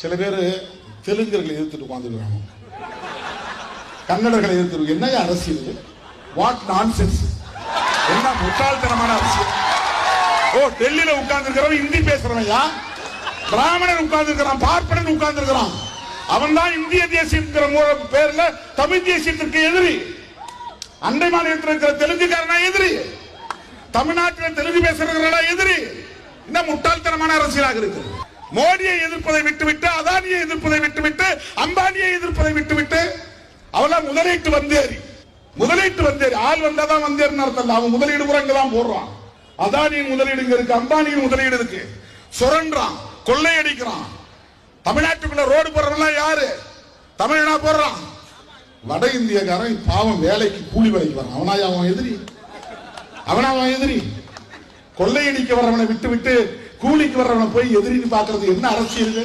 சில பேர் தெலுங்கர்களை எதிர்த்துட்டு உட்கார்ந்துருக்காங்க, கன்னடர்களை எதிர்த்து. என்ன அரசியல்? What nonsense! என்ன முட்டாள்தனமான அரசியல்! ஓ, டெல்லியில உட்கார்ந்துருக்கிறவன் இந்தி பேசுறவையா? பிராமணன் உட்கார்ந்துருக்கிறான், பார்ப்பனன் உட்கார்ந்துருக்கிறான். அவன் தான் இந்திய தேசியம் பேர்ல தமிழ் தேசியத்திற்கு எதிரி. அண்டை மாநிலத்தில் இருக்கிற தெலுங்குக்காரனா எதிரி, தமிழ்நாட்டில் தெலுங்கு பேசுறவர்களா எதிரி. என்ன முட்டாள்தனமான அரசியலாக இருக்கு! மோடியை எதிர்ப்பதை விட்டுவிட்டு, அதானியை எதிர்ப்பதை விட்டுவிட்டு, அம்பானியை எதிர்ப்பதை விட்டுவிட்டு, அவெல்லாம் முதலீட்டு வந்தேறி ஆள் வந்தாதான் வந்தேறின்னு அர்த்தம். அவன் முதலீடு கூட அங்கதான் போடுறான். அதானியின் முதலீடு இங்க இருக்கு, அம்பானியின் முதலீடு இருக்கு. சுரண்டான், கொள்ளையடிக்கிறான். தமிழ்நாட்டுக்குள்ள ரோடு போடுறவன் யாரு? தமிழ்னா போடுறான். வட இந்தியக்காரன் பாவம் வேலைக்கு கூலி வேலைக்கு வரான். அவன் எதிரி. கொள்ளையடிக்க வர்றவனை விட்டு விட்டு கூலிக்கு வர்றவனை போய் எதிரின்னு பாக்குறது என்ன அரசியல்?